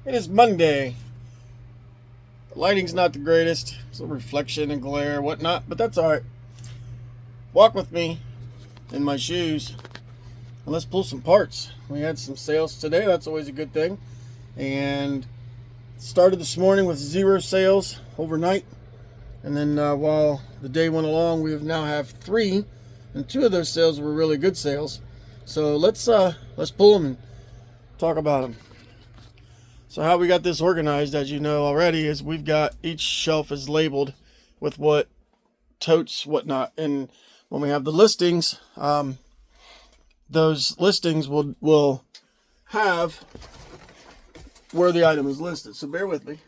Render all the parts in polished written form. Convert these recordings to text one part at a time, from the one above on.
It is Monday. The lighting's not the greatest. Some reflection and glare, whatnot, but that's alright. Walk with me in my shoes and let's pull some parts. We had some sales today. That's always a good thing. And started this morning with 0 sales overnight. And then while the day went along, we now have 3, and 2 of those sales were really good sales. So let's pull them and talk about them. So how we got this organized, as you know already, is we've got each shelf is labeled with what totes, whatnot. And when we have the listings, those listings will have where the item is listed. So bear with me.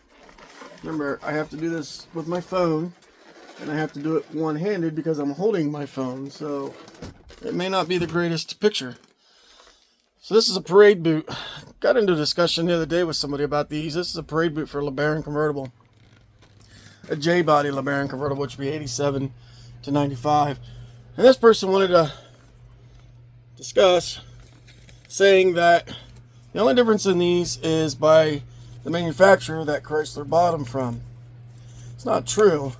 Remember, I have to do this with my phone, and I have to do it one-handed because I'm holding my phone. So it may not be the greatest picture. So this is a parade boot. Got into a discussion the other day with somebody about these. This is a parade boot for a LeBaron convertible. A J-body LeBaron convertible, which would be 87 to 95. And this person wanted to discuss, saying that the only difference in these is by the manufacturer that Chrysler bought them from. It's not true.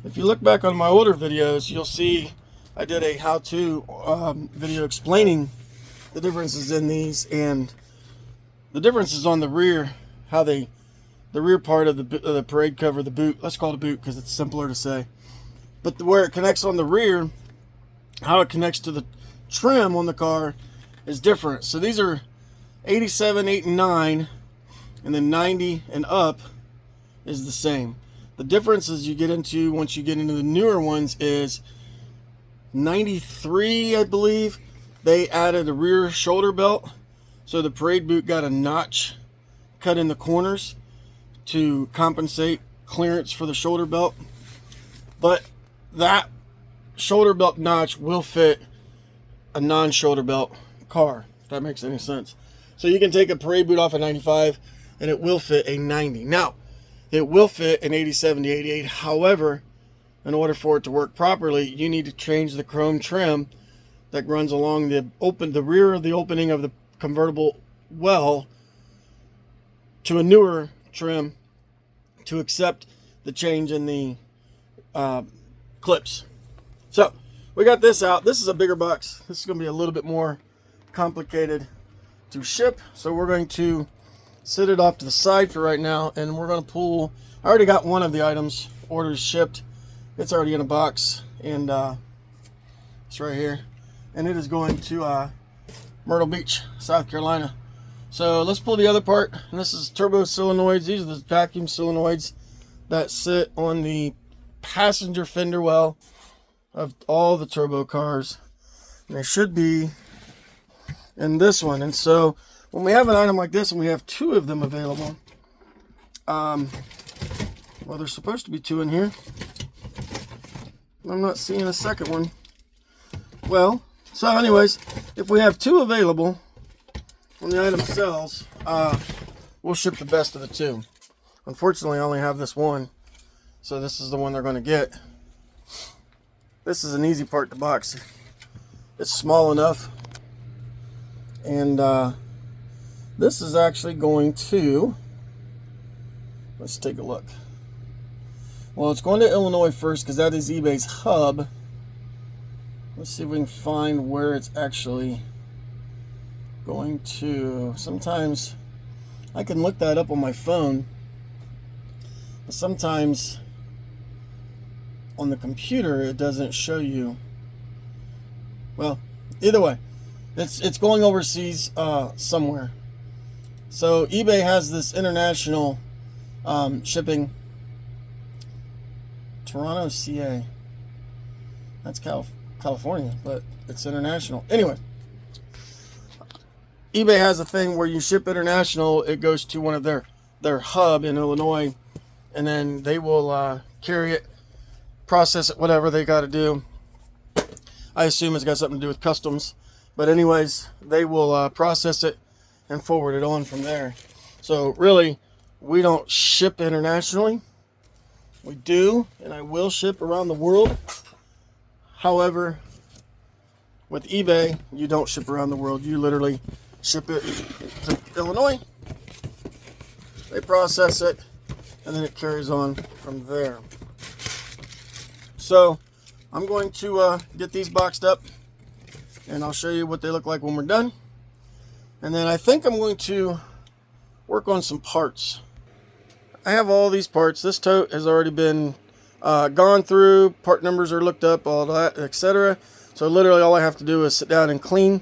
If you look back on my older videos, you'll see I did a how-to video explaining the differences in these, and the difference is on the rear, how the rear part of the parade cover, the boot. Let's call it a boot because it's simpler to say. But where it connects on the rear, how it connects to the trim on the car is different. So these are 87, 8, and 9, and then 90 and up is the same. The differences you get into once you get into the newer ones is 93, I believe. They added a rear shoulder belt, so the parade boot got a notch cut in the corners to compensate clearance for the shoulder belt. But that shoulder belt notch will fit a non-shoulder belt car, if that makes any sense. So you can take a parade boot off a 95 and it will fit a 90. Now, it will fit an 87 to 88. However, in order for it to work properly, you need to change the chrome trim that runs along the rear of the opening of the convertible well to a newer trim to accept the change in the clips. So we got this out. This is a bigger box. This is going to be a little bit more complicated to ship, so we're going to set it off to the side for right now, and we're going to pull. I already got one of the items orders shipped. It's already in a box, and it's right here. And it is going to Myrtle Beach, South Carolina. So let's pull the other part. And this is turbo solenoids. These are the vacuum solenoids that sit on the passenger fender well of all the turbo cars. And they should be in this one. And so when we have an item like this and we have 2 of them available, well, there's supposed to be 2 in here. I'm not seeing a second one. Well, so anyways, if we have 2 available when the item sells, we'll ship the best of the 2. Unfortunately, I only have this one, so this is the one they're going to get. This is an easy part to box. It's small enough, and this is actually going to, let's take a look. Well, it's going to Illinois first because that is eBay's hub. Let's see if we can find where it's actually going to. Sometimes I can look that up on my phone, but sometimes on the computer it doesn't show you. Well, either way, it's going overseas somewhere. So eBay has this international shipping. Toronto, CA. That's California, but it's international. Anyway, eBay has a thing where you ship international, it goes to one of their hub in Illinois, and then they will carry it, process it, whatever they got to do. I assume it's got something to do with customs, but anyways, they will process it and forward it on from there. So really, we don't ship internationally. We do, and I will ship around the world. However, with eBay, you don't ship around the world. You literally ship it to Illinois, they process it, and then it carries on from there. So I'm going to get these boxed up, and I'll show you what they look like when we're done. And then I think I'm going to work on some parts. I have all these parts. This tote has already been gone through. Part numbers are looked up, all that, etc. So literally all I have to do is sit down and clean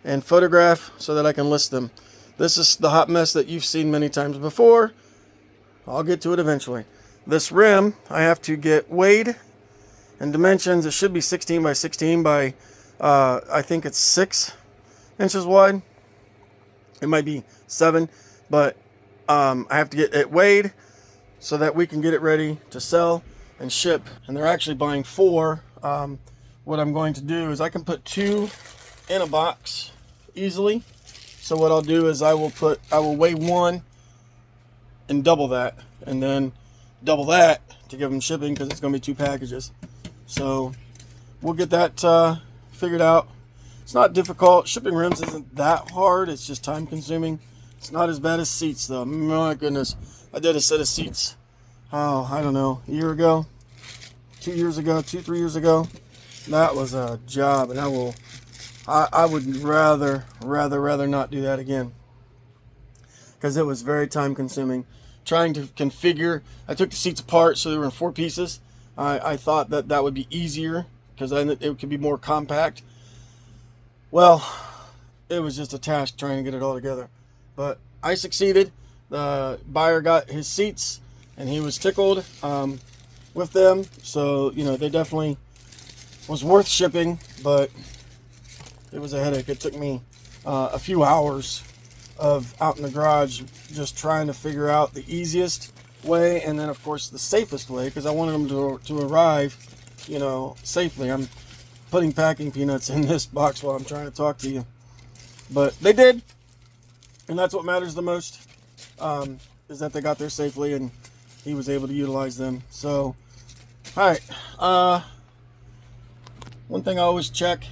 and photograph so that I can list them. This is the hot mess that you've seen many times before. I'll get to it eventually. This rim, I have to get weighed and dimensions. It should be 16 by 16 by, I think it's 6 inches wide. It might be 7, but I have to get it weighed so that we can get it ready to sell and ship. And they're actually buying 4. What I'm going to do is I can put 2 in a box easily. So what I'll do is I will weigh 1 and double that, and then double that to give them shipping, because it's going to be 2 packages. So we'll get that figured out. It's not difficult. Shipping rims isn't that hard. It's just time consuming. It's not as bad as seats though. My goodness. I did a set of seats, oh, I don't know, a year ago, 3 years ago. That was a job, and I would rather not do that again, because it was very time consuming. Trying to configure, I took the seats apart so they were in 4 pieces. I thought that would be easier because it could be more compact. Well, it was just a task trying to get it all together, but I succeeded. The buyer got his seats and he was tickled with them, so you know, they definitely was worth shipping, but it was a headache. It took me a few hours of out in the garage just trying to figure out the easiest way, and then of course the safest way, because I wanted them to arrive, you know, safely. I'm putting packing peanuts in this box while I'm trying to talk to you, but they did, and that's what matters the most, is that they got there safely and he was able to utilize them. So all right, one thing I always check,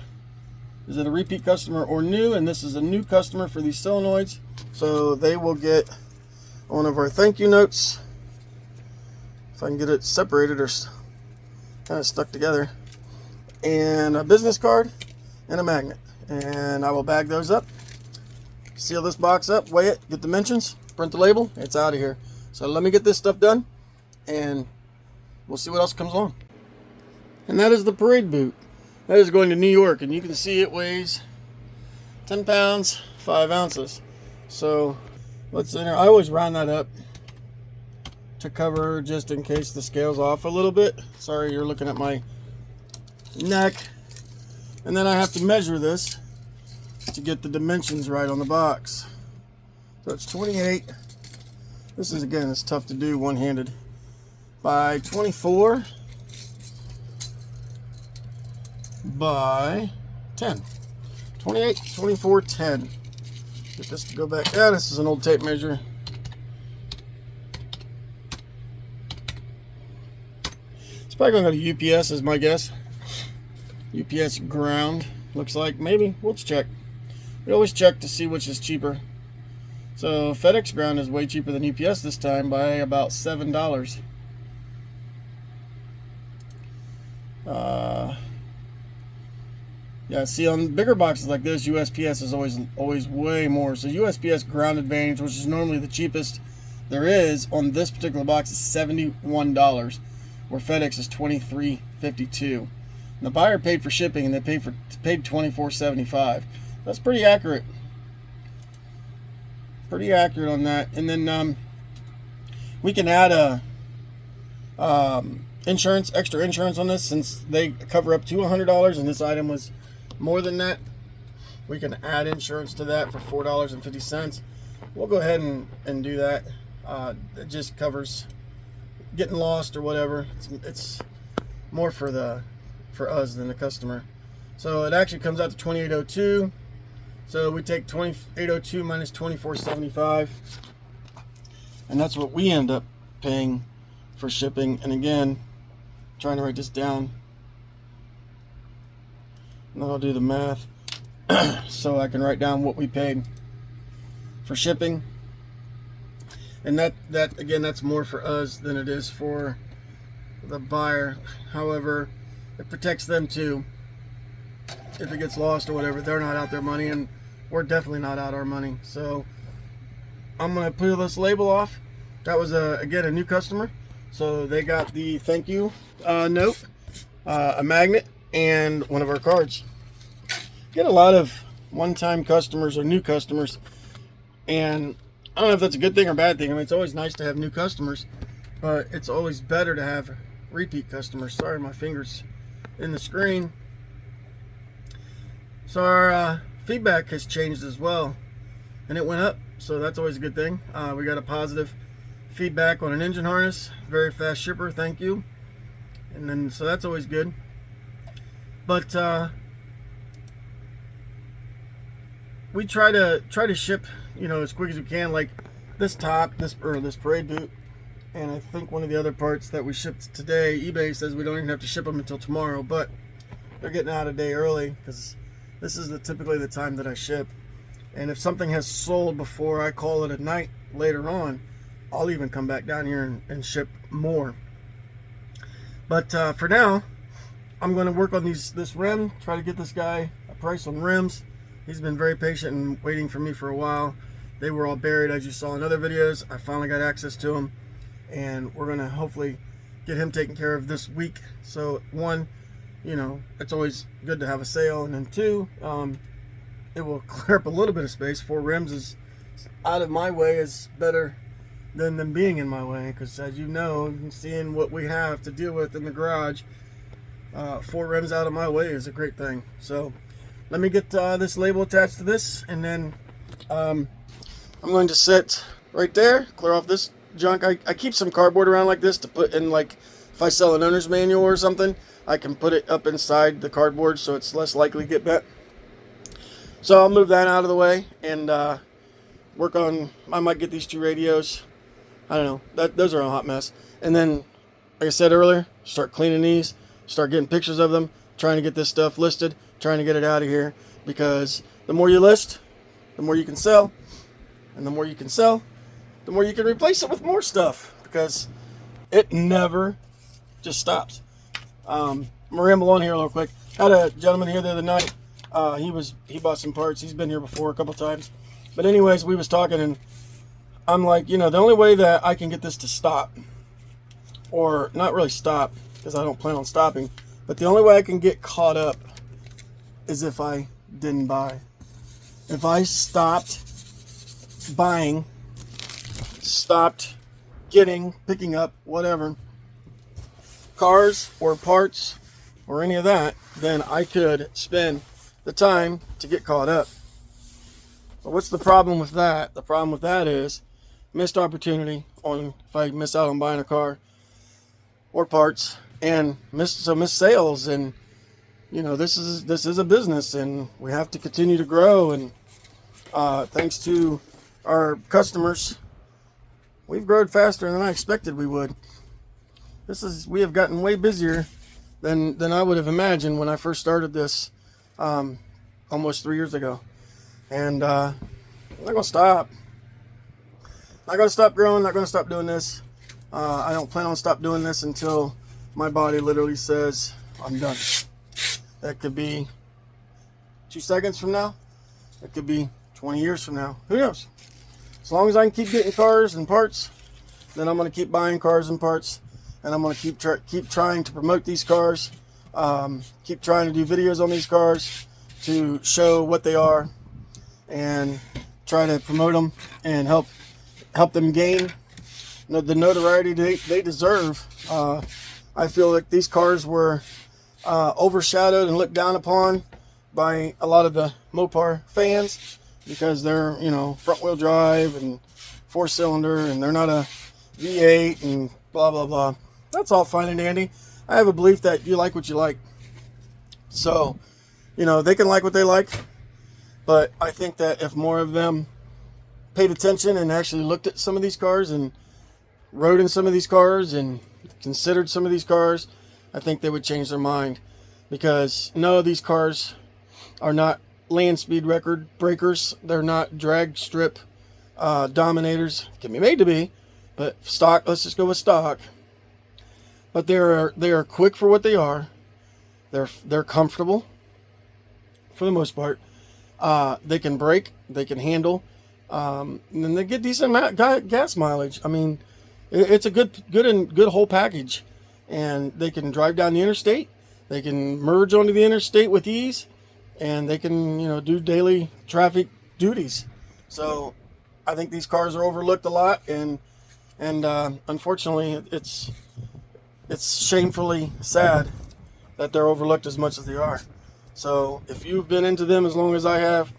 is it a repeat customer or new? And this is a new customer for these solenoids, so they will get one of our thank you notes, if I can get it separated or kind of stuck together, and a business card and a magnet. And I will bag those up, seal this box up, weigh it, get dimensions, print the label, it's out of here. So let me get this stuff done, and we'll see what else comes along. And that is the parade boot. That is going to New York, and you can see it weighs 10 pounds, 5 ounces. So let's enter. I always round that up to cover, just in case the scale's off a little bit. Sorry, you're looking at my neck. And then I have to measure this to get the dimensions right on the box. So it's 28. This is, again, it's tough to do one-handed. By 24 by 10. 28, 24, 10. Get this to go back down. This is an old tape measure. It's probably going to go to UPS, is my guess. UPS ground, looks like. Maybe. Let's check. We always check to see which is cheaper. So FedEx ground is way cheaper than UPS this time by about $7. Yeah, see, on bigger boxes like this, USPS is always way more. So USPS Ground Advantage, which is normally the cheapest there is on this particular box, is $71, where FedEx is $23.52. And the buyer paid for shipping, and they paid $24.75. That's pretty accurate. Pretty accurate on that. And then we can add insurance, extra insurance on this, since they cover up to $100, and this item was more than that. We can add insurance to that for $4.50. We'll go ahead and do that. It just covers getting lost or whatever. It's more for us than the customer. So it actually comes out to $28.02. So we take $28.02 minus $24.75, and that's what we end up paying for shipping. And again, trying to write this down, and then I'll do the math so I can write down what we paid for shipping. And that again, that's more for us than it is for the buyer. However, it protects them too. If it gets lost or whatever, they're not out their money, and we're definitely not out our money. So I'm gonna peel this label off. That was again a new customer, so they got the thank you note, a magnet, and one of our cards. Get a lot of one-time customers or new customers, and I don't know if that's a good thing or bad thing. I mean, it's always nice to have new customers, but it's always better to have repeat customers. Sorry, my finger's in the screen. So our feedback has changed as well, and it went up, so that's always a good thing. We got a positive feedback on an engine harness, very fast shipper, thank you. And then, so that's always good. But we try to ship, as quick as we can. Like this parade boot, and I think one of the other parts that we shipped today, eBay says we don't even have to ship them until tomorrow, but they're getting out a day early because this is typically the time that I ship. And if something has sold before I call it a night later on, I'll even come back down here and ship more. But for now, I'm going to work on this rim, try to get this guy a price on rims. He's been very patient and waiting for me for a while. They were all buried, as you saw in other videos. I finally got access to them, and we're going to hopefully get him taken care of this week. So one, it's always good to have a sale, and then two, it will clear up a little bit of space. 4 rims is out of my way is better than them being in my way, because as you know, seeing what we have to deal with in the garage, 4 rims out of my way is a great thing. So let me get this label attached to this, and then I'm going to sit right there, clear off this junk. I keep some cardboard around like this to put in, like if I sell an owner's manual or something, I can put it up inside the cardboard so it's less likely to get bent. So I'll move that out of the way and work on, I might get these 2 radios. I don't know, those are a hot mess. And then, like I said earlier, start cleaning these, start getting pictures of them, trying to get this stuff listed, trying to get it out of here, because the more you list, the more you can sell, and the more you can sell, the more you can replace it with more stuff, because it never just stops. I'm gonna ramble on here real quick. Had a gentleman here the other night. He bought some parts. He's been here before a couple times. But anyways, we was talking, and I'm like, the only way that I can get this to stop, or not really stop, because I don't plan on stopping, but the only way I can get caught up is if I didn't buy. If I stopped buying, stopped picking up, whatever, cars or parts or any of that, then I could spend the time to get caught up. But what's the problem with that? The problem with that is missed opportunity on if I miss out on buying a car or parts, and missed sales. And this is a business, and we have to continue to grow. And thanks to our customers, we've grown faster than I expected we would. We have gotten way busier than I would have imagined when I first started this almost 3 years ago. And I'm not gonna stop. Not gonna stop growing. Not gonna stop doing this. I don't plan on stop doing this until my body literally says I'm done. That could be 2 seconds from now. It could be 20 years from now. Who knows? As long as I can keep getting cars and parts, then I'm going to keep buying cars and parts, and I'm going to keep trying to promote these cars, keep trying to do videos on these cars to show what they are, and try to promote them and help them gain the notoriety they deserve. I feel like these cars were overshadowed and looked down upon by a lot of the Mopar fans, because they're front wheel drive and 4-cylinder, and they're not a V8 and blah blah blah. That's all fine and dandy. I have a belief that you like what you like, so they can like what they like, but I think that if more of them paid attention and actually looked at some of these cars and rode in some of these cars and considered some of these cars, I think they would change their mind. Because no, these cars are not land speed record breakers. They're not drag strip Dominators. Can be made to be, but stock, let's just go with stock. But they are quick for what they are. They're comfortable for the most part. They can brake, they can handle, and then they get decent gas mileage. I mean, it's a good whole package, and they can drive down the interstate. They can merge onto the interstate with ease, and they can, do daily traffic duties. So I think these cars are overlooked a lot, and unfortunately, it's shamefully sad that they're overlooked as much as they are. So if you've been into them as long as I have,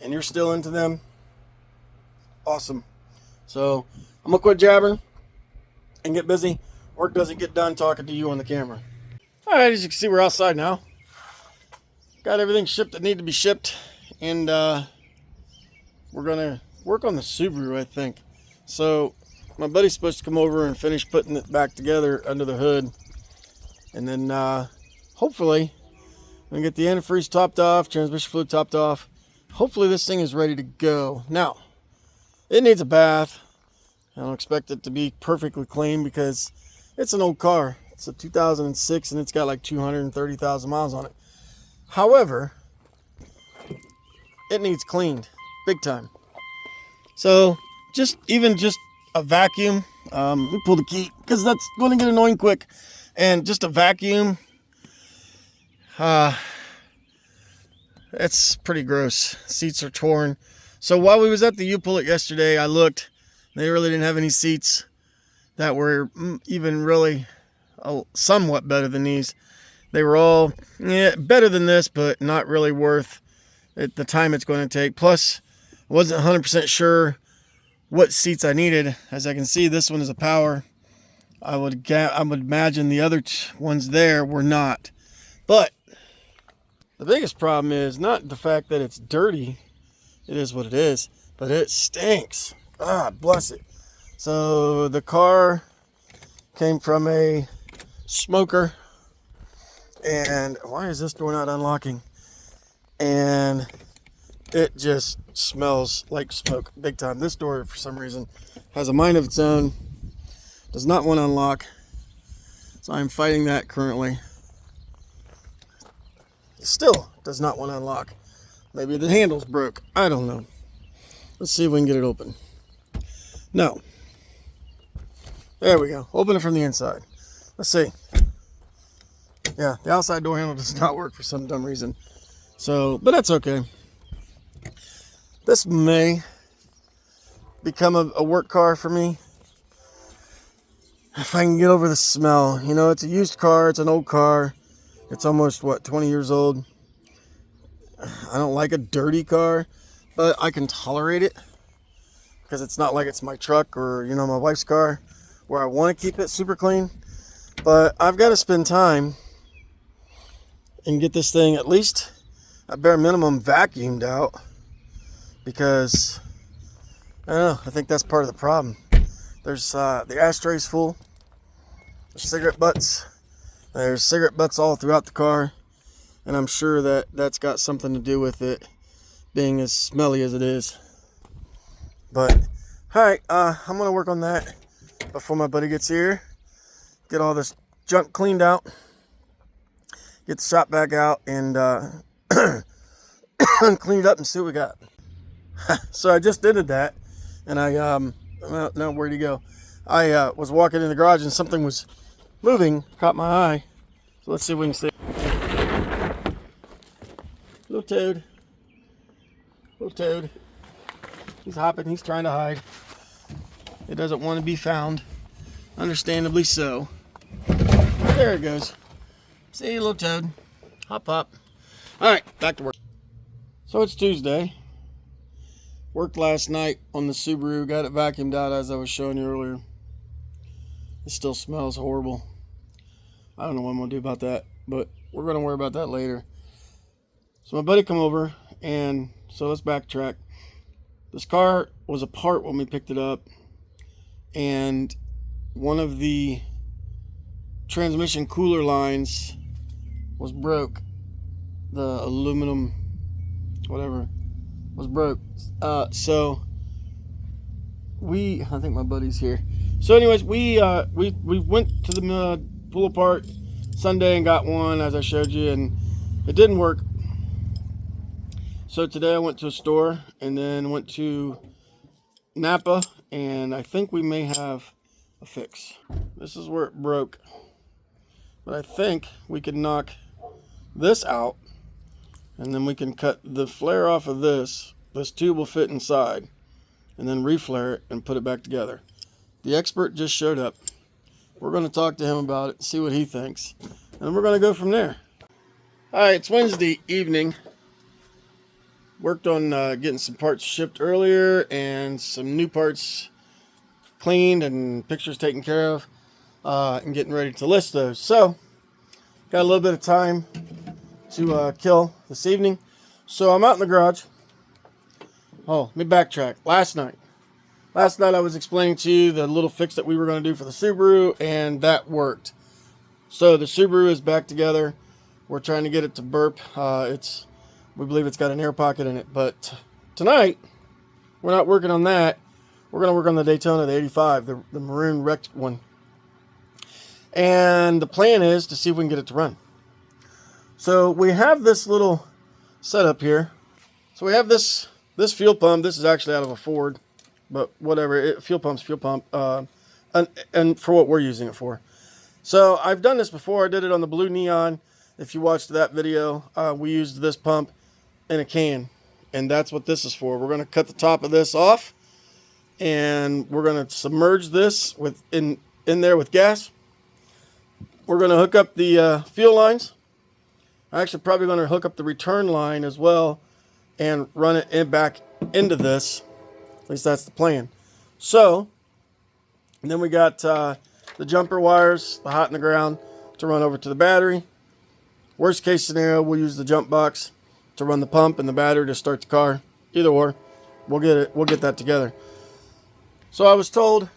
and you're still into them, awesome. So I'm gonna quit jabbering and get busy. Work doesn't get done talking to you on the camera. All right, as you can see, we're outside now. Got everything shipped that needed to be shipped, and we're gonna work on the Subaru, I think. So my buddy's supposed to come over and finish putting it back together under the hood, and then hopefully I'm gonna get the antifreeze topped off, transmission fluid topped off. Hopefully this thing is ready to go. Now, it needs a bath. I don't expect it to be perfectly clean because it's an old car. It's a 2006 and it's got like 230,000 miles on it. However, it needs cleaned big time. So just a vacuum. Let me pull the key because that's going to get annoying quick. And just a vacuum. It's pretty gross. Seats are torn. So while we was at the U-Pull-It yesterday, I looked. They really didn't have any seats that were even really somewhat better than these. They were all better than this, but not really worth the time it's going to take. Plus, I wasn't 100% sure what seats I needed. As I can see, this one is a power. I would imagine the other ones there were not. But the biggest problem is not the fact that it's dirty. It is what it is, but it stinks. God bless it. So the car came from a smoker, and why is this door not unlocking? And it just smells like smoke big time. This door, for some reason, has a mind of its own. Does not want to unlock. So I'm fighting that currently. Still does not want to unlock. Maybe the handle's broke. I don't know. Let's see if we can get it open. No. There we go. Open it from the inside. Let's see. Yeah, the outside door handle does not work for some dumb reason. So, but that's okay. This may become a work car for me. If I can get over the smell. It's a used car. It's an old car. It's almost, 20 years old. I don't like a dirty car, but I can tolerate it because it's not like it's my truck or, my wife's car where I want to keep it super clean. But I've got to spend time and get this thing at least at bare minimum vacuumed out because, I don't know, I think that's part of the problem. There's the ashtray's full. There's cigarette butts. There's cigarette butts all throughout the car, and I'm sure that that's got something to do with it being as smelly as it is. But, alright, I'm going to work on that before my buddy gets here. Get all this junk cleaned out. Get the shop back out and clean it up and see what we got. So I just did that, and no, where'd he go? I was walking in the garage and something was moving, caught my eye. So let's see if we can see. Little toad. Little toad. He's hopping, he's trying to hide. He doesn't want to be found. Understandably so. There it goes. See, little toad. Hop, hop. Alright, back to work. So it's Tuesday. Worked last night on the Subaru. Got it vacuumed out as I was showing you earlier. It still smells horrible. I don't know what I'm going to do about that, but we're going to worry about that later. So my buddy come over, and so let's backtrack. This car was apart when we picked it up, and one of the transmission cooler lines was broke. The aluminum, whatever, was broke. So I think my buddy's here. So anyways, we went to the pull apart Sunday and got one, as I showed you, and it didn't work. So today I went to a store and then went to Napa, and I think we may have a fix. This is where it broke, but I think we could knock this out, and then we can cut the flare off of this. This tube will fit inside, and then reflare it and put it back together. The expert just showed up. We're going to talk to him about it, see what he thinks, and we're going to go from there. All right, it's Wednesday evening. Worked on getting some parts shipped earlier and some new parts cleaned and pictures taken care of, and getting ready to list those. So, got a little bit of time to kill this evening. So I'm out in the garage. Oh, let me backtrack. Last night I was explaining to you the little fix that we were going to do for the Subaru, and that worked. So the Subaru is back together. We're trying to get it to burp. We believe it's got an air pocket in it, but tonight we're not working on that. We're going to work on the Daytona, the 85, the maroon wrecked one. And the plan is to see if we can get it to run. So we have this little setup here. So we have this fuel pump. This is actually out of a Ford, but whatever. Fuel pump's fuel pump, and for what we're using it for. So I've done this before. I did it on the Blue Neon. If you watched that video, we used this pump in a can, and that's what this is for. We're going to cut the top of this off, and we're going to submerge this in there with gas. We're going to hook up the fuel lines. I'm actually probably going to hook up the return line as well and run it back into this. At least that's the plan. So, and then we got the jumper wires, the hot in the ground, to run over to the battery. Worst case scenario, we'll use the jump box to run the pump and the battery to start the car. Either or, we'll get that together. So I was told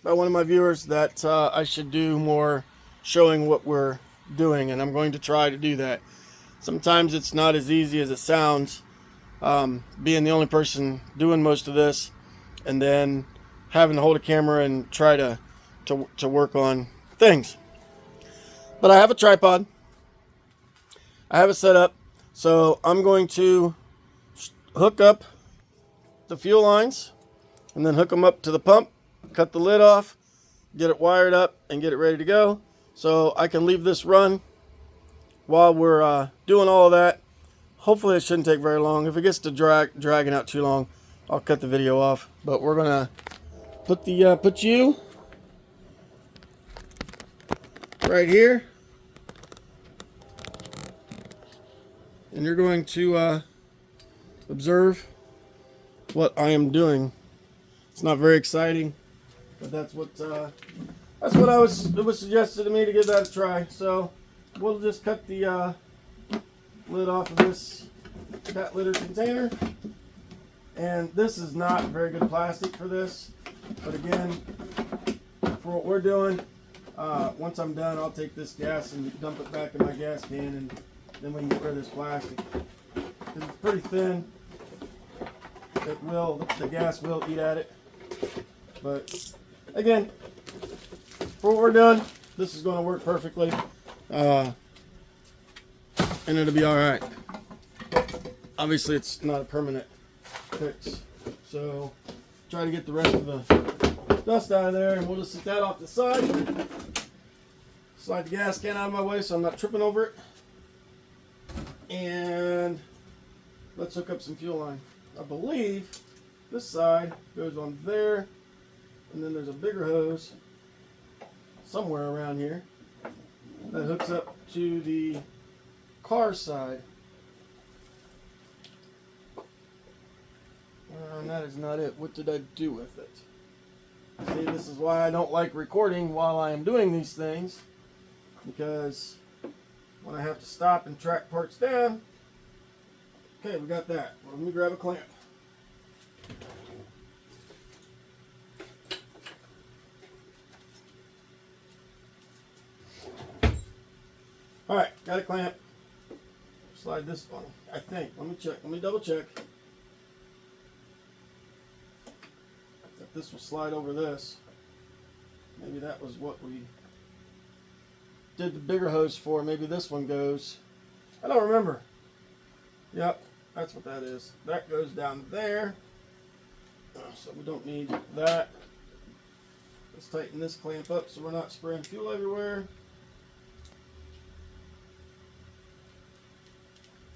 by one of my viewers that I should do more showing what we're doing, and I'm going to try to do that. Sometimes it's not as easy as it sounds, being the only person doing most of this, and then having to hold a camera and try to work on things. But I have a tripod. I have it set up, so I'm going to hook up the fuel lines and then hook them up to the pump, cut the lid off, get it wired up, and get it ready to go. So I can leave this run while we're doing all of that. Hopefully it shouldn't take very long. If it gets to dragging out too long, I'll cut the video off. But we're gonna put you right here, and you're going to observe what I am doing. It's not very exciting, but that's what it was suggested to me to give that a try. So we'll just cut the lid off of this cat litter container, and this is not very good plastic for this, but again, for what we're doing, once I'm done, I'll take this gas and dump it back in my gas can, and then we can get rid of this plastic. It's pretty thin. The gas will eat at it, but again, for what we're doing, this is going to work perfectly, and it'll be all right. Obviously, it's not a permanent fix, so try to get the rest of the dust out of there, and we'll just set that off to the side. Slide the gas can out of my way so I'm not tripping over it, and let's hook up some fuel line. I believe this side goes on there, and then there's a bigger hose somewhere around here that hooks up to the car side. And that is not it. What did I do with it? See, this is why I don't like recording while I am doing these things, because when I have to stop and track parts down. Okay, we got that. Well, let me grab a clamp. Alright, got a clamp. Slide this on, I think. Let me check. Let me double check. Got this will slide over this. Maybe that was what we did the bigger hose for. Maybe this one goes. I don't remember. Yep, that's what that is. That goes down there. So we don't need that. Let's tighten this clamp up so we're not spraying fuel everywhere.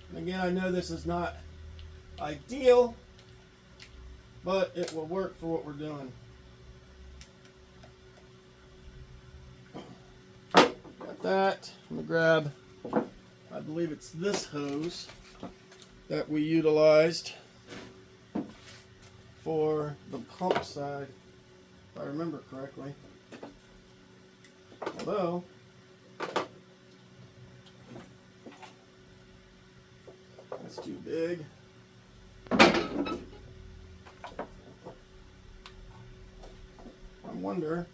And again, I know this is not ideal, but it will work for what we're doing. Got that. I'm going to grab, I believe it's this hose that we utilized for the pump side, if I remember correctly. Although, that's too big. I wonder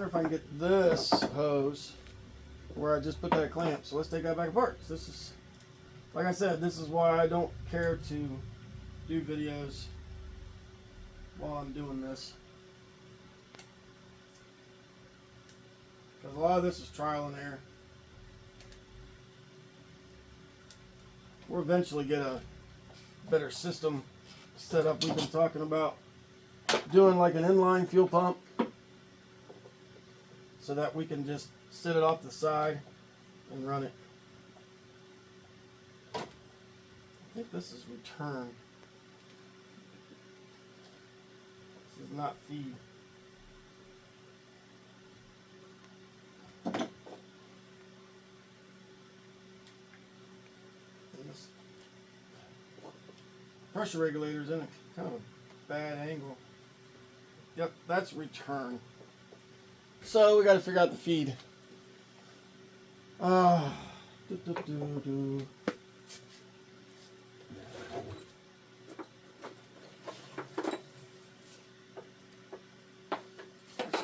if I can get this hose where I just put that clamp. So let's take that back apart. This is, like I said, this is why I don't care to do videos while I'm doing this. Because a lot of this is trial and error. We'll eventually get a better system set up. We've been talking about doing like an inline fuel pump so that we can just sit it off the side and run it. I think this is return. This is not feed. And this pressure regulator is in a kind of a bad angle. Yep, that's return. So we got to figure out the feed. I should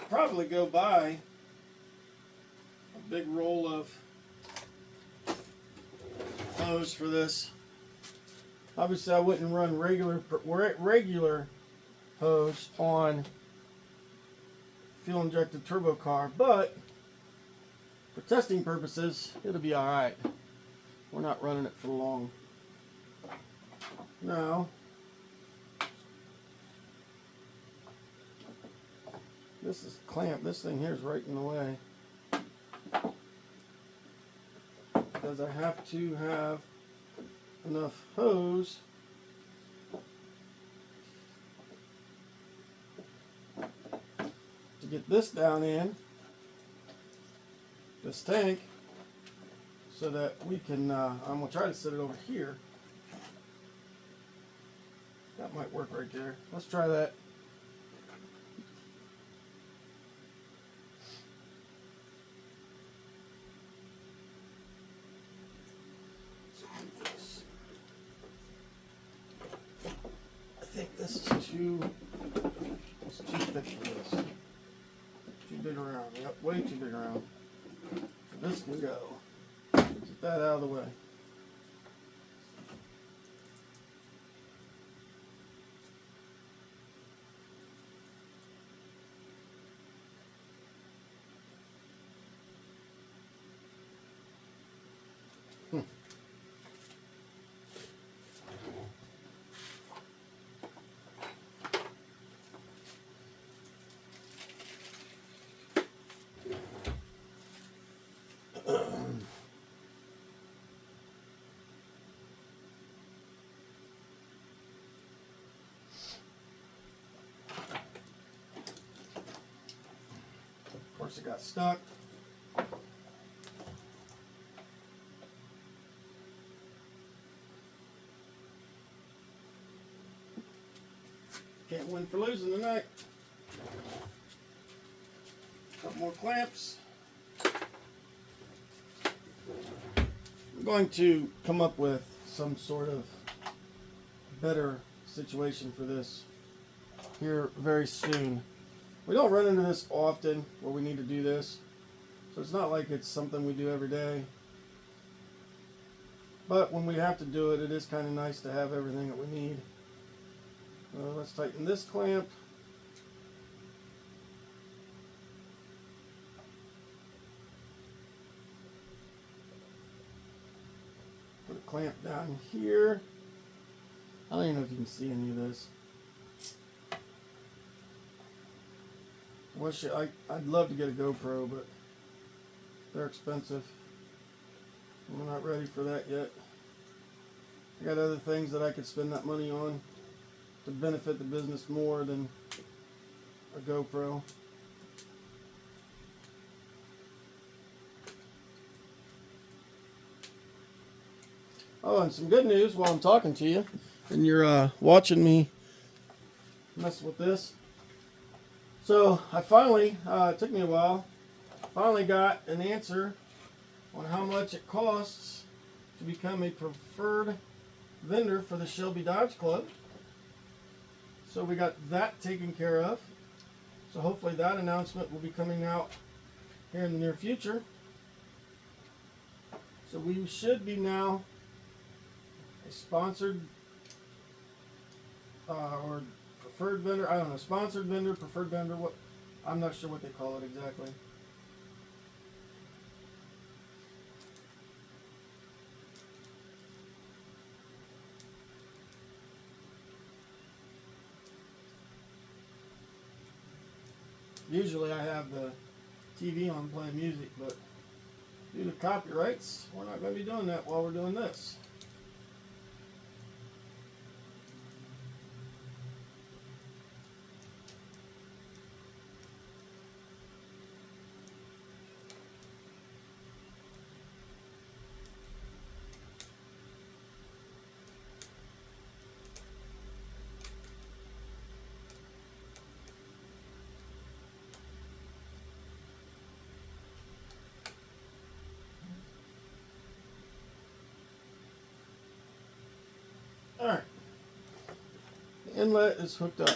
probably go buy a big roll of hose for this. Obviously, I wouldn't run regular hose on fuel injected turbo car, but for testing purposes, it'll be all right. We're not running it for long. Now, this is clamp. This thing here is right in the way because I have to have enough hose to get this down in this tank so that we can, I'm going to try to set it over here. That might work right there. Let's try that. I think this is it's too thick for this. Too big around. Yep, way too big around. So this can go. Get that out of the way. Of course, it got stuck. Can't win for losing tonight. Couple more clamps. I'm going to come up with some sort of better situation for this here very soon. We don't run into this often where we need to do this, so it's not like it's something we do every day. But when we have to do it, it is kind of nice to have everything that we need. Let's tighten this clamp. Put a clamp down here. I don't even know if you can see any of this. I'd love to get a GoPro, but they're expensive. We're not ready for that yet. I got other things that I could spend that money on to benefit the business more than a GoPro. Oh, and some good news while I'm talking to you, and you're watching me mess with this. So I finally, it took me a while, finally got an answer on how much it costs to become a preferred vendor for the Shelby Dodge Club. So we got that taken care of. So hopefully that announcement will be coming out here in the near future. So we should be now a sponsored or preferred vendor. I don't know, sponsored vendor, preferred vendor. What? I'm not sure what they call it exactly. Usually I have the TV on playing music, but due to copyrights, we're not going to be doing that while we're doing this. Alright, the inlet is hooked up.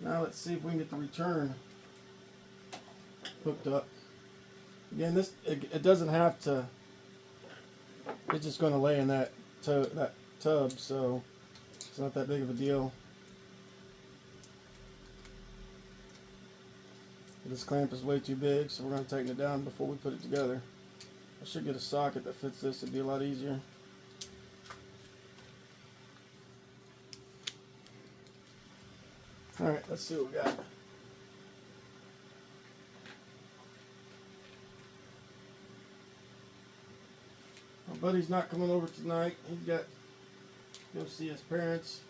Now let's see if we can get the return hooked up. Again, it doesn't have to, it's just going to lay in that tub, so it's not that big of a deal. This clamp is way too big, so we're going to tighten it down before we put it together. I should get a socket that fits this, it'd be a lot easier. Alright, let's see what we got. My buddy's not coming over tonight. He's got to go see his parents.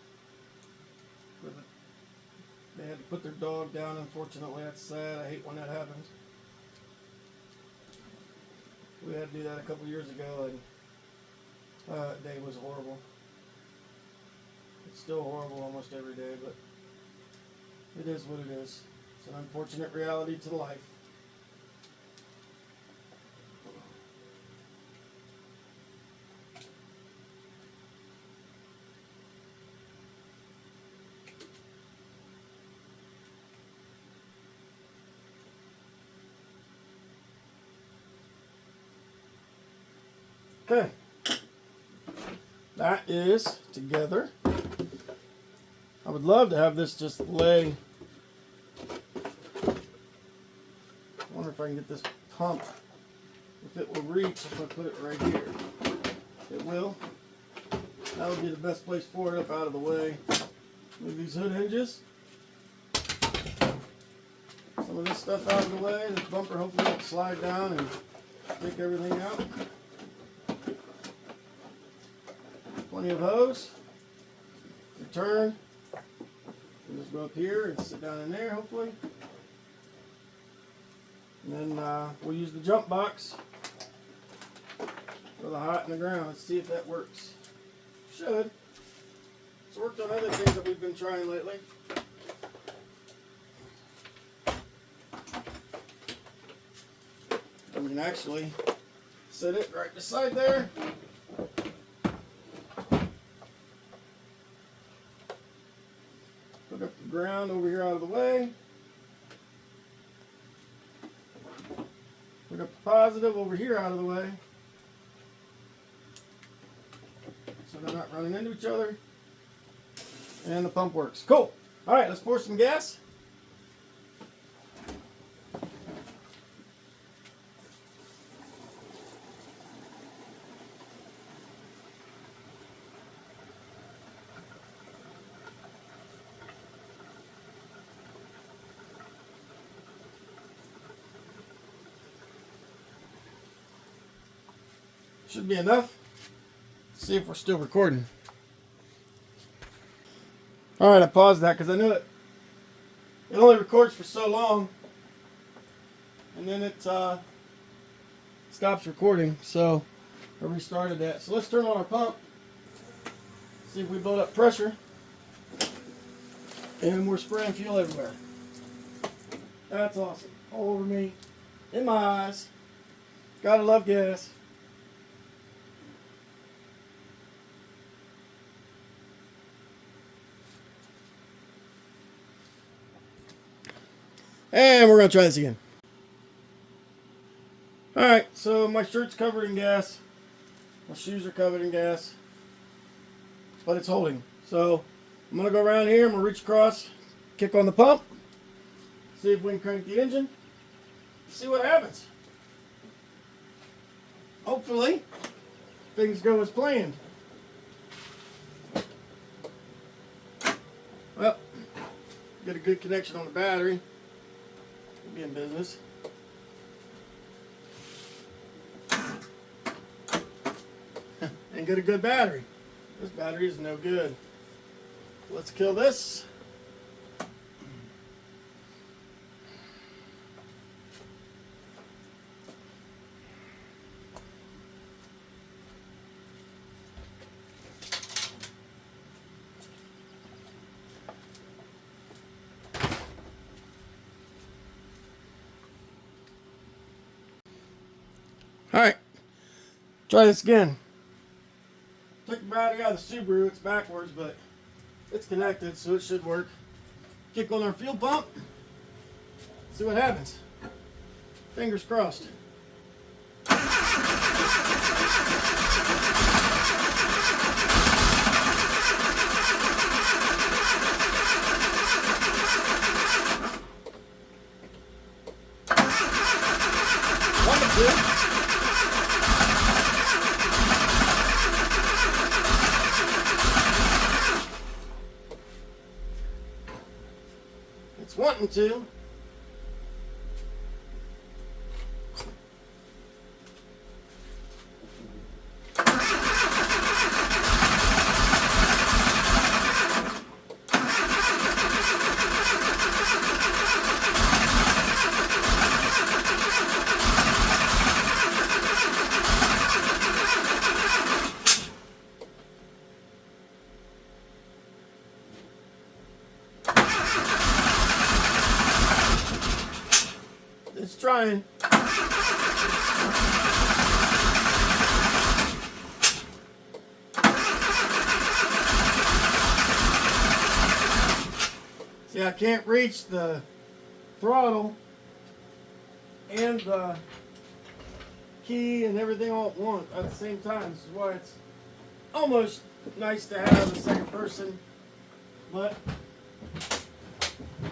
They had to put their dog down, unfortunately. That's sad. I hate when that happens. We had to do that a couple years ago, and that day was horrible. It's still horrible almost every day, but it is what it is. It's an unfortunate reality to life. Okay, that is together. I would love to have this just lay. I wonder if I can get this pump, if it will reach, if I put it right here. It will. That would be the best place for it, up out of the way. Move these hood hinges. Some of this stuff out of the way. This bumper hopefully won't slide down and take everything out. Plenty of hose. Return. We'll just go up here and sit down in there, hopefully. And then we'll use the jump box for the hot in the ground. Let's see if that works. Should. It's worked on other things that we've been trying lately. And we can actually set it right beside there. Put up the ground over here out of the way. Put up the positive over here out of the way. so they're not running into each other. And the pump works. Cool. All right, let's pour some gas. Should be enough. Let's see if we're still recording. All right, I paused that because I knew it only records for so long, and then it stops recording. So I restarted that. So let's turn on our pump. See if we build up pressure, and we're spraying fuel everywhere. That's awesome. All over me, in my eyes. Gotta love gas. And we're going to try this again. Alright, so my shirt's covered in gas. My shoes are covered in gas. But it's holding. So I'm going to go around here. I'm going to reach across, kick on the pump, see if we can crank the engine, see what happens. Hopefully, things go as planned. Well, get a good connection on the battery. Be in business. And get a good battery. This battery is no good. Let's kill this. Alright, try this again. Took the battery out of the Subaru, it's backwards, but it's connected, so it should work. Kick on our fuel pump, see what happens. Fingers crossed. It's wanting to. It's trying. See, I can't reach the throttle and the key and everything all at once at the same time. This is why it's almost nice to have a second person, but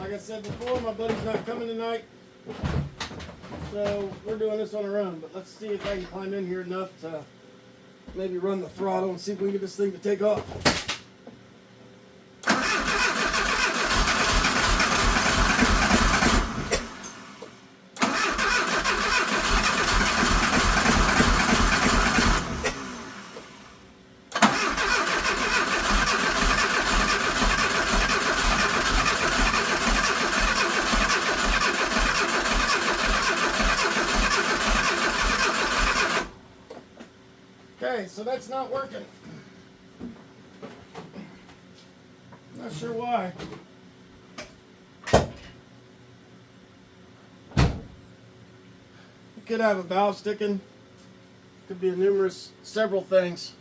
like I said before, my buddy's not coming tonight, so we're doing this on our own. But let's see if I can climb in here enough to maybe run the throttle and see if we can get this thing to take off. Okay, so that's not working. Not sure why. You could have a valve sticking. Could be several things.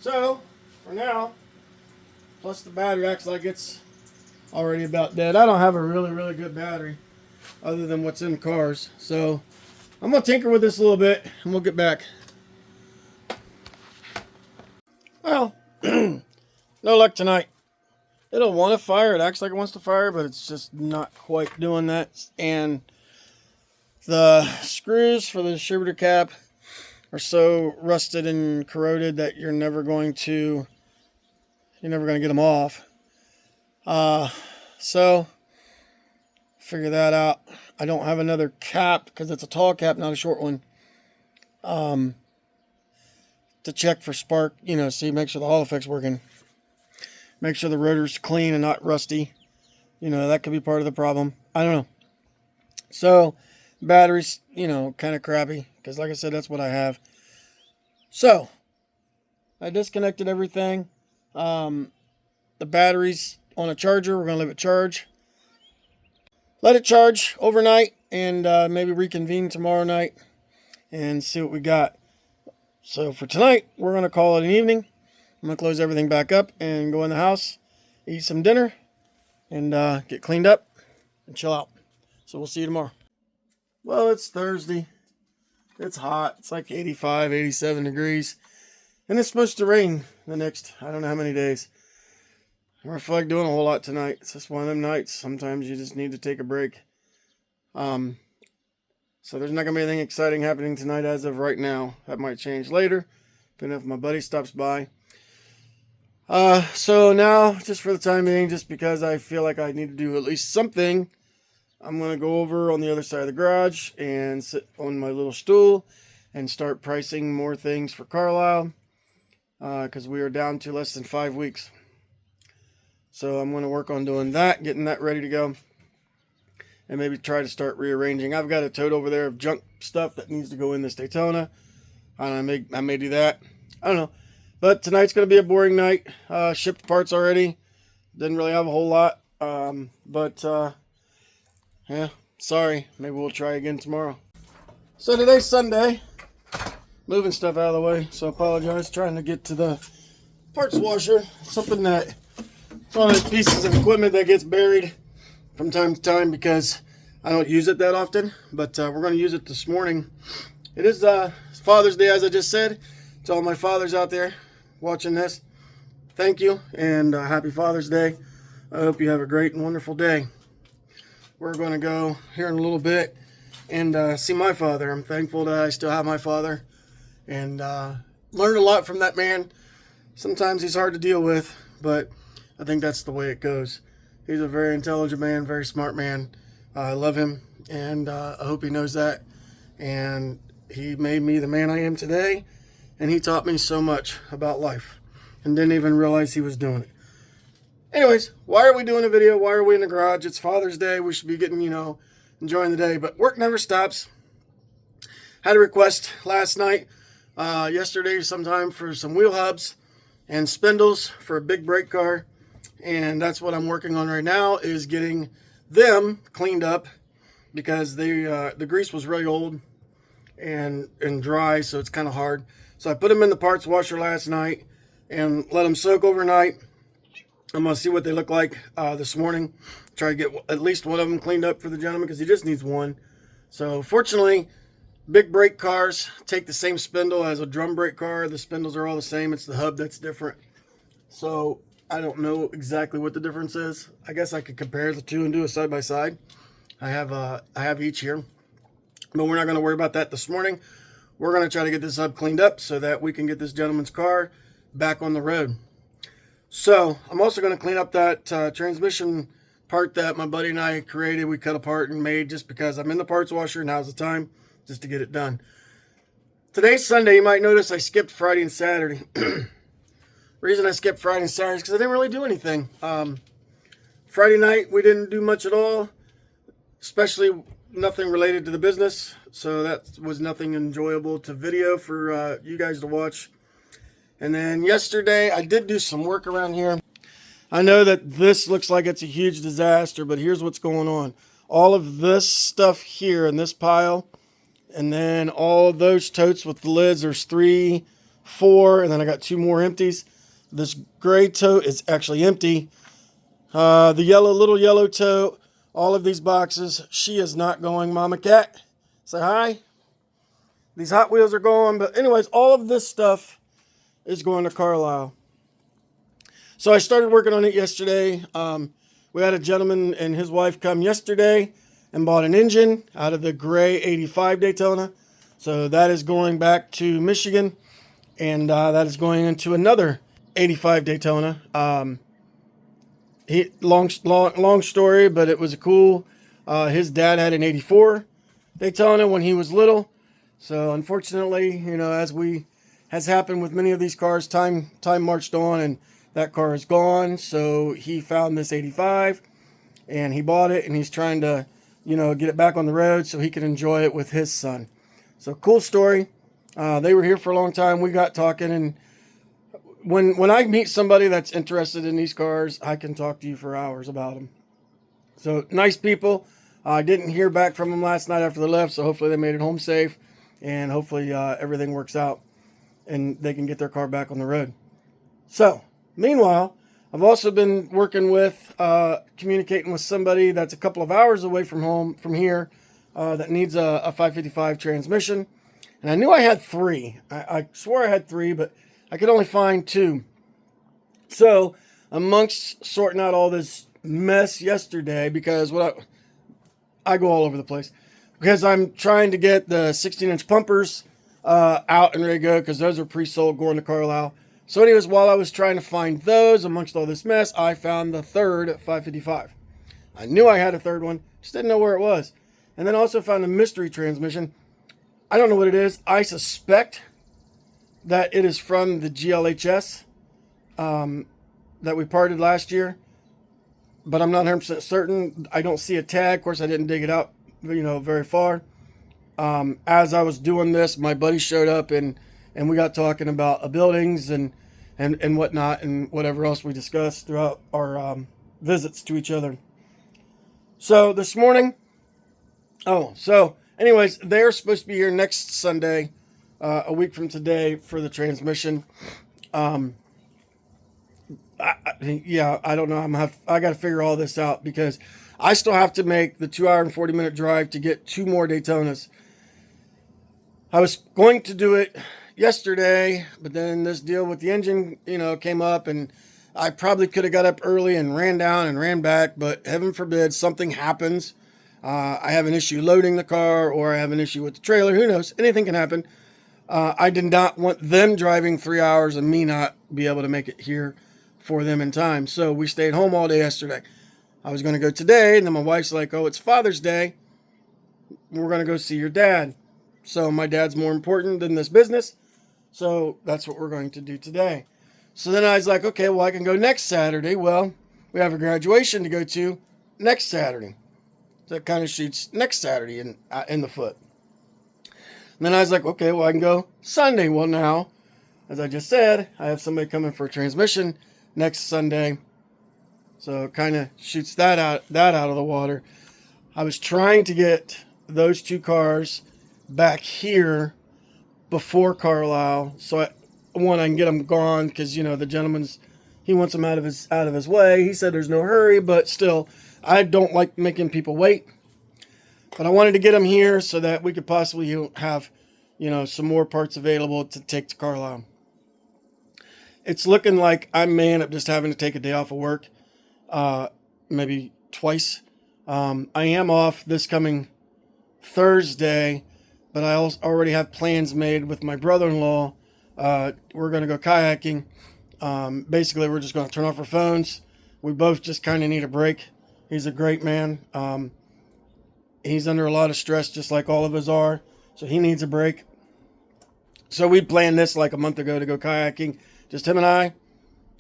So, for now, plus the battery acts like it's already about dead. I don't have a really good battery other than what's in cars. So, I'm going to tinker with this a little bit and we'll get back. Well, No luck tonight. It'll want to fire. It acts like it wants to fire, but it's just not quite doing that. And the screws for the distributor cap are so rusted and corroded that you're never going to get them off. So figure that out. I don't have another cap because it's a tall cap, not a short one. To check for spark, see, make sure the Hall effect's working. Make sure the rotor's clean and not rusty. That could be part of the problem. I don't know. So, batteries, kind of crappy. Because like I said, that's what I have. So, I disconnected everything. The battery's on a charger. We're going to leave it charge. Let it charge overnight. And maybe reconvene tomorrow night. And see what we got. So, for tonight, we're going to call it an evening. I'm going to close everything back up and go in the house, eat some dinner, and get cleaned up and chill out. So we'll see you tomorrow. Well, it's Thursday. It's hot. It's like 85, 87 degrees. And it's supposed to rain the next, I don't know how many days. I don't feel like doing a whole lot tonight. It's just one of them nights. Sometimes you just need to take a break. So there's not going to be anything exciting happening tonight as of right now. That might change later, depending if my buddy stops by. So now, just for the time being, just because I feel like I need to do at least something, I'm going to go over on the other side of the garage and sit on my little stool and start pricing more things for Carlisle, because we are down to less than 5 weeks. So I'm going to work on doing that, getting that ready to go, and maybe try to start rearranging. I've got a tote over there of junk stuff that needs to go in this Daytona. I may do that. I don't know. But tonight's going to be a boring night. Shipped parts already. Didn't really have a whole lot. Yeah, sorry. Maybe we'll try again tomorrow. So today's Sunday. Moving stuff out of the way. So I apologize. Trying to get to the parts washer. Something that, it's one of those pieces of equipment that gets buried from time to time because I don't use it that often. But we're going to use it this morning. It is Father's Day, as I just said. To all my fathers out there watching this, thank you, and happy Father's Day. I hope you have a great and wonderful day. We're going to go here in a little bit and see my father. I'm thankful that I still have my father, and learned a lot from that man. Sometimes he's hard to deal with, but I think that's the way it goes. He's a very intelligent man, very smart man. I love him, and I hope he knows that. And he made me the man I am today. And he taught me so much about life and didn't even realize he was doing it. Anyways, why are we doing a video? Why are we in the garage? It's Father's Day. We should be getting, enjoying the day. But work never stops. Had a request last night, yesterday sometime, for some wheel hubs and spindles for a big brake car. And that's what I'm working on right now, is getting them cleaned up because the grease was really old and dry, so it's kind of hard. So I put them in the parts washer last night and let them soak overnight. I'm going to see what they look like this morning. Try to get at least one of them cleaned up for the gentleman because he just needs one. So fortunately, big brake cars take the same spindle as a drum brake car. The spindles are all the same. It's the hub that's different. So I don't know exactly what the difference is. I guess I could compare the two and do a side-by-side. I have each here. But we're not going to worry about that this morning. We're going to try to get this hub cleaned up so that we can get this gentleman's car back on the road. So I'm also going to clean up that transmission part that my buddy and I created. We cut apart and made just because I'm in the parts washer. Now's the time just to get it done. Today's Sunday. You might notice I skipped Friday and Saturday. Reason I skipped Friday and Saturday is because I didn't really do anything. Friday night we didn't do much at all, especially nothing related to the business, so that was nothing enjoyable to video for you guys to watch. And then yesterday I did do some work around here. I know that this looks like it's a huge disaster, but here's what's going on. All of this stuff here in this pile, and then all of those totes with the lids, there's 3, 4, and then I got 2 more empties. This gray tote is actually empty. The little yellow tote, all of these boxes, she is not going. Mama Cat, say hi. These Hot Wheels are going. But anyways, all of this stuff is going to Carlisle. So I started working on it yesterday. We had a gentleman and his wife come yesterday and bought an engine out of the gray 85 Daytona. So that is going back to Michigan, and that is going into another 85 Daytona. Long story, but it was cool. His dad had an 84 Daytona when he was little. So unfortunately, as happened with many of these cars, time marched on and that car is gone. So he found this 85 and he bought it, and he's trying to, get it back on the road so he can enjoy it with his son. So cool story. They were here for a long time. We got talking, and when I meet somebody that's interested in these cars, I can talk to you for hours about them. So nice people. I didn't hear back from them last night after they left, so hopefully they made it home safe, and hopefully everything works out and they can get their car back on the road. So meanwhile, I've also been working with, communicating with somebody that's a couple of hours away from here, that needs a 555 transmission. And I knew I had 3. I swore I had 3, but I could only find 2. So amongst sorting out all this mess yesterday, because I go all over the place, because I'm trying to get the 16-inch pumpers out and ready to go, because those are pre-sold going to Carlisle. So anyways, while I was trying to find those amongst all this mess, I found the third 555. I knew I had a third one, just didn't know where it was. And then also found a mystery transmission. I don't know what it is. I suspect that it is from the GLHS that we parted last year, but I'm not 100% certain. I don't see a tag. Of course, I didn't dig it out, very far. As I was doing this, my buddy showed up, and we got talking about buildings and whatnot, and whatever else we discussed throughout our visits to each other. So this morning, anyways, they're supposed to be here next Sunday, a week from today, for the transmission. I don't know. I got to figure all this out, because I still have to make the 2 hour and 40-minute drive to get 2 more Daytonas. I was going to do it yesterday, but then this deal with the engine, came up, and I probably could have got up early and ran down and ran back, but heaven forbid something happens. I have an issue loading the car, or I have an issue with the trailer. Who knows? Anything can happen. I did not want them driving 3 hours and me not be able to make it here for them in time. So we stayed home all day yesterday. I was going to go today, and then my wife's like, "Oh, it's Father's Day. We're going to go see your dad." So my dad's more important than this business. So that's what we're going to do today. So then I was like, okay, well, I can go next Saturday. Well, we have a graduation to go to next Saturday. So that kind of shoots next Saturday in the foot. And then I was like, okay, well, I can go Sunday. Well, now, as I just said, I have somebody coming for a transmission next Sunday. So it kind of shoots that out of the water. I was trying to get those 2 cars back here before Carlisle, so I can get them gone, because the gentleman's, he wants them out of his way. He said there's no hurry, but still, I don't like making people wait. But I wanted to get them here so that we could possibly have some more parts available to take to Carlisle. It's looking like I may end up just having to take a day off of work, maybe twice. I am off this coming Thursday, but I already have plans made with my brother-in-law. We're going to go kayaking. Basically, we're just going to turn off our phones. We both just kind of need a break. He's a great man. He's under a lot of stress, just like all of us are. So he needs a break. So we planned this like a month ago to go kayaking. Just him and I.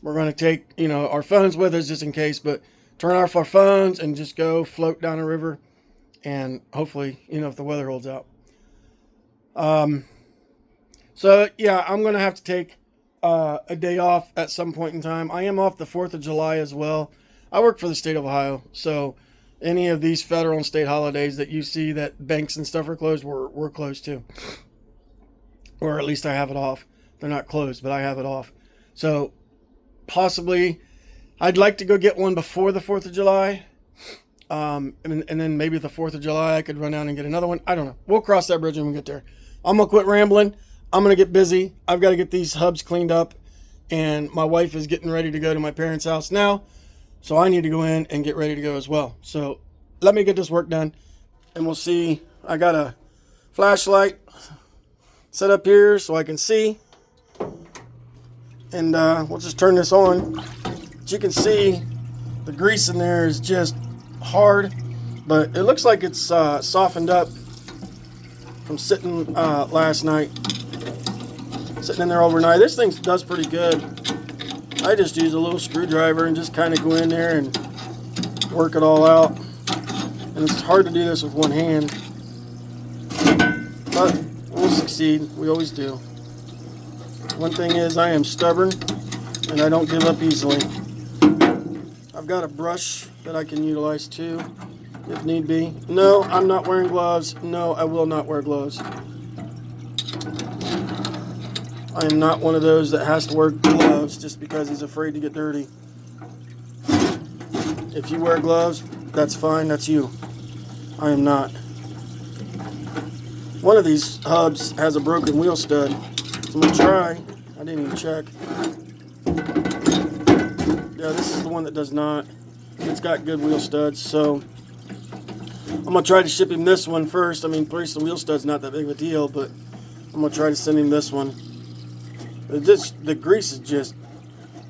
We're going to take, our phones with us just in case, but turn off our phones and just go float down a river. And hopefully, if the weather holds out. So yeah, I'm going to have to take a day off at some point in time. I am off the 4th of July as well. I work for the state of Ohio, so any of these federal and state holidays that you see that banks and stuff are closed, we're closed too. Or at least I have it off. They're not closed, but I have it off. So possibly I'd like to go get one before the 4th of July. And then maybe the 4th of July I could run down and get another one. I don't know. We'll cross that bridge when we get there. I'm going to quit rambling. I'm going to get busy. I've got to get these hubs cleaned up and my wife is getting ready to go to my parents' house now, so I need to go in and get ready to go as well. So let me get this work done, and we'll see. I got a flashlight set up here so I can see, and we'll just turn this on. But you can see the grease in there is just hard, but it looks like it's softened up from sitting last night, sitting in there overnight. This thing does pretty good. I just use a little screwdriver and just kind of go in there and work it all out. And it's hard to do this with one hand, but we'll succeed. We always do. One thing is, I am stubborn and I don't give up easily. I've got a brush that I can utilize too, if need be. No, I'm not wearing gloves. No, I will not wear gloves. I am not one of those that has to wear gloves just because he's afraid to get dirty. If you wear gloves, that's fine. That's you. I am not. One of these hubs has a broken wheel stud, so I'm going to try. I didn't even check. Yeah, this is the one that does not. It's got good wheel studs, so I'm going to try to ship him this one first. I mean, replacing the wheel stud's not that big of a deal, but I'm going to try to send him this one. The grease is just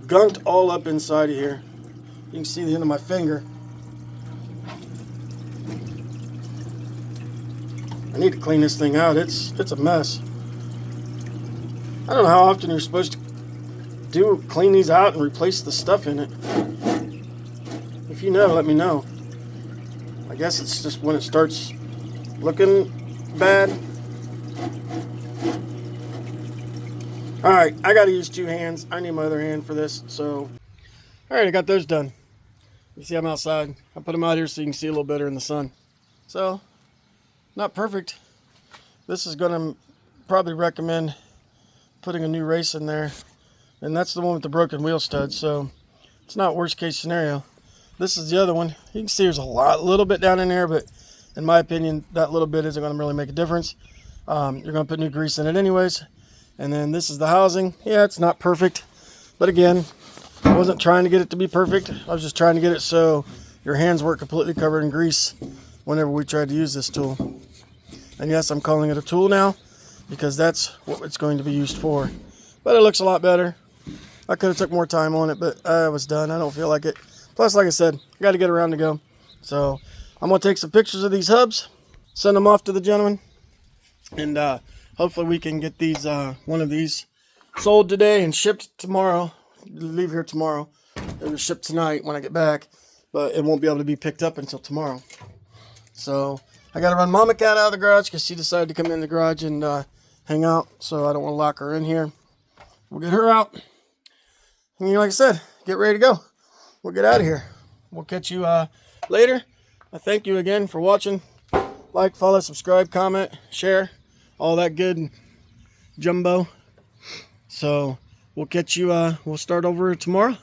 gunked all up inside of here. You can see the end of my finger. I need to clean this thing out. It's a mess. I don't know how often you're supposed to clean these out and replace the stuff in it. If you know, let me know. I guess it's just when it starts looking bad. Alright, I gotta use two hands. I need my other hand for this, so. Alright, I got those done. You see I'm outside. I put them out here so you can see a little better in the sun. So, not perfect. This is gonna probably recommend putting a new race in there. And that's the one with the broken wheel stud, so it's not worst case scenario. This is the other one. You can see there's a little bit down in there, but in my opinion, that little bit isn't gonna really make a difference. You're gonna put new grease in it anyways. And then this is the housing. Yeah, it's not perfect, but again, I wasn't trying to get it to be perfect. I was just trying to get it so your hands weren't completely covered in grease whenever we tried to use this tool. And yes, I'm calling it a tool now because that's what it's going to be used for. But it looks a lot better. I could have took more time on it, but I was done. I don't feel like it. Plus, like I said, I got to get around to go. So I'm going to take some pictures of these hubs, send them off to the gentleman, and hopefully we can get these one of these sold today and shipped tomorrow. Leave here tomorrow. It'll ship tonight when I get back, but it won't be able to be picked up until tomorrow. So I got to run Mama Cat out of the garage because she decided to come in the garage and hang out. So I don't want to lock her in here. We'll get her out. And like I said, get ready to go. We'll get out of here. We'll catch you later. I thank you again for watching. Like, follow, subscribe, comment, share, all that good jumbo. So we'll catch you. We'll start over tomorrow,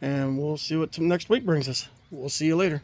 and we'll see what next week brings us. We'll see you later.